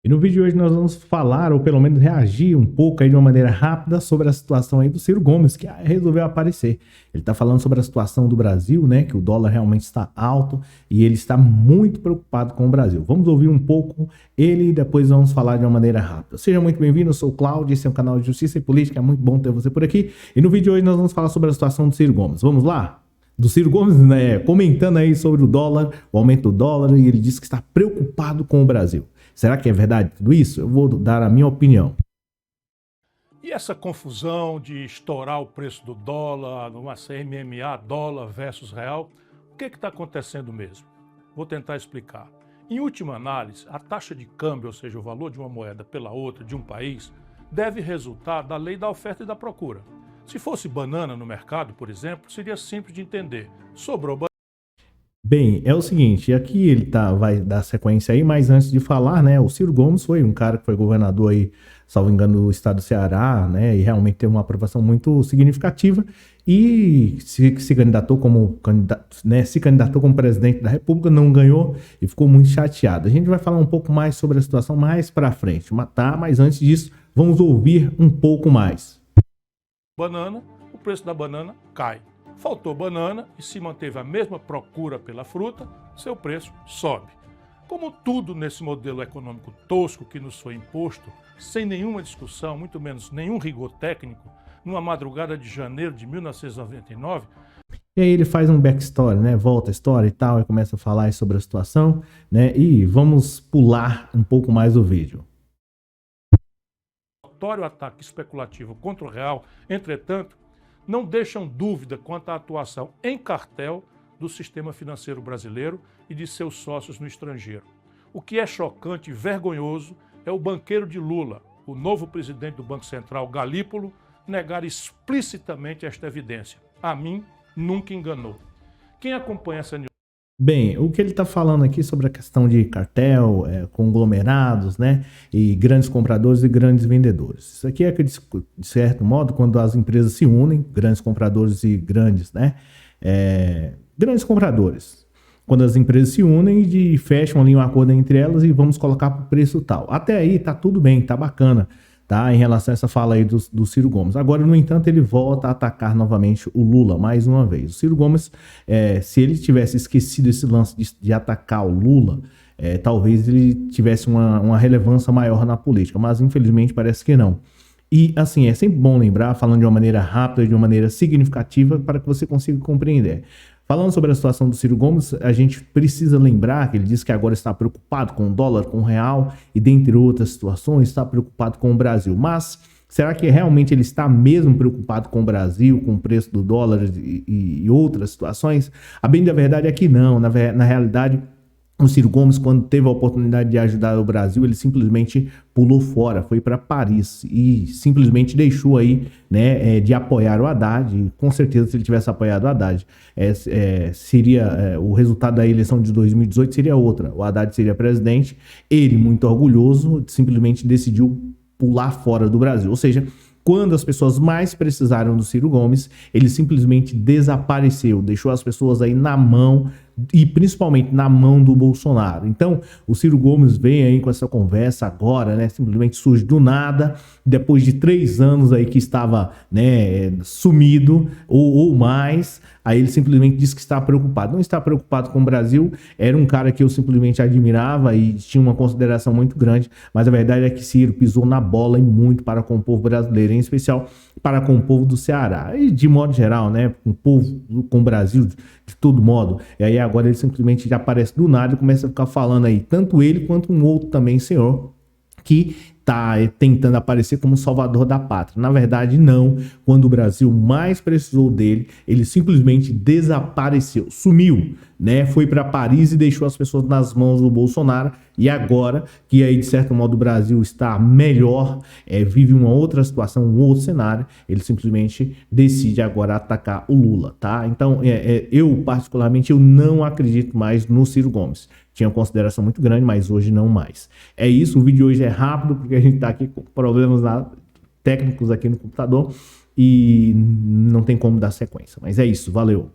E no vídeo de hoje nós vamos falar, ou pelo menos reagir um pouco aí de uma maneira rápida sobre a situação aí do Ciro Gomes, que resolveu aparecer. Ele está falando sobre a situação do Brasil, né, que o dólar realmente está alto e ele está muito preocupado com o Brasil. Vamos ouvir um pouco ele e depois vamos falar de uma maneira rápida. Seja muito bem-vindo, eu sou o Cláudio, esse é um canal de Justiça e Política, é muito bom ter você por aqui. E no vídeo de hoje nós vamos falar sobre a situação do Ciro Gomes. Vamos lá? Do Ciro Gomes, né, comentando aí sobre o dólar, o aumento do dólar, e ele disse que está preocupado com o Brasil. Será que é verdade tudo isso? Eu vou dar a minha opinião. E essa confusão de estourar o preço do dólar, numa CMMA, dólar versus real, o que está acontecendo mesmo? Vou tentar explicar. Em última análise, a taxa de câmbio, ou seja, o valor de uma moeda pela outra de um país, deve resultar da lei da oferta e da procura. Se fosse banana no mercado, por exemplo, seria simples de entender. Sobrou banana. Bem, é o seguinte, aqui ele vai dar sequência aí, mas antes de falar, né, o Ciro Gomes foi um cara que foi governador aí, salvo engano, do estado do Ceará, né, e realmente teve uma aprovação muito significativa e se candidatou como presidente da República, não ganhou e ficou muito chateado. A gente vai falar um pouco mais sobre a situação mais para frente, tá? Mas antes disso, vamos ouvir um pouco mais. Banana, o preço da banana cai. Faltou banana e se manteve a mesma procura pela fruta, seu preço sobe. Como tudo nesse modelo econômico tosco que nos foi imposto, sem nenhuma discussão, muito menos nenhum rigor técnico, numa madrugada de janeiro de 1999... E aí ele faz um backstory, né? Volta a história e tal, e começa a falar sobre a situação, né? E vamos pular um pouco mais o vídeo. Notório ataque especulativo contra o real, entretanto, não deixam dúvida quanto à atuação em cartel do sistema financeiro brasileiro e de seus sócios no estrangeiro. O que é chocante e vergonhoso é o banqueiro de Lula, o novo presidente do Banco Central, Galípolo, negar explicitamente esta evidência. A mim, nunca enganou. Quem acompanha essa news... Bem, o que ele está falando aqui sobre a questão de cartel, conglomerados, né, e grandes compradores e grandes vendedores. Isso aqui é que, de certo modo, quando as empresas se unem, grandes compradores e grandes, né, grandes compradores. Quando as empresas se unem e fecham ali um acordo entre elas e vamos colocar por preço tal. Até aí tá tudo bem, tá bacana. Tá, em relação a essa fala aí do Ciro Gomes. Agora, no entanto, ele volta a atacar novamente o Lula, mais uma vez. O Ciro Gomes, se ele tivesse esquecido esse lance de atacar o Lula, talvez ele tivesse uma relevância maior na política, mas infelizmente parece que não. E assim, é sempre bom lembrar, falando de uma maneira rápida e de uma maneira significativa para que você consiga compreender. Falando sobre a situação do Ciro Gomes, a gente precisa lembrar que ele disse que agora está preocupado com o dólar, com o real e dentre outras situações, está preocupado com o Brasil. Mas será que realmente ele está mesmo preocupado com o Brasil, com o preço do dólar e outras situações? A bem da verdade é que não. Na realidade, o Ciro Gomes, quando teve a oportunidade de ajudar o Brasil, ele simplesmente pulou fora, foi para Paris e simplesmente deixou aí, né, de apoiar o Haddad. E com certeza, se ele tivesse apoiado o Haddad, o resultado da eleição de 2018 seria outra. O Haddad seria presidente, ele, muito orgulhoso, simplesmente decidiu pular fora do Brasil. Ou seja, quando as pessoas mais precisaram do Ciro Gomes, ele simplesmente desapareceu, deixou as pessoas aí na mão e principalmente na mão do Bolsonaro. Então, o Ciro Gomes vem aí com essa conversa agora, né? Simplesmente surge do nada, depois de 3 anos aí que estava, né, sumido ou mais. Aí ele simplesmente diz que está preocupado. Não está preocupado com o Brasil. Era um cara que eu simplesmente admirava e tinha uma consideração muito grande. Mas a verdade é que Ciro pisou na bola e muito para com o povo brasileiro, em especial para com o povo do Ceará. E de modo geral, né, com o povo, com o Brasil, de todo modo. E aí agora ele simplesmente já aparece do nada e começa a ficar falando aí, tanto ele quanto um outro também senhor, que está tentando aparecer como salvador da pátria. Na verdade, não. Quando o Brasil mais precisou dele, ele simplesmente desapareceu, sumiu, né? Foi para Paris e deixou as pessoas nas mãos do Bolsonaro. E agora que aí, de certo modo, o Brasil está melhor, vive uma outra situação, um outro cenário, ele simplesmente decide agora atacar o Lula, tá? Então, eu, particularmente, eu não acredito mais no Ciro Gomes. Tinha uma consideração muito grande, mas hoje não mais. É isso, o vídeo de hoje é rápido, porque a gente está aqui com problemas técnicos aqui no computador e não tem como dar sequência. Mas é isso, valeu!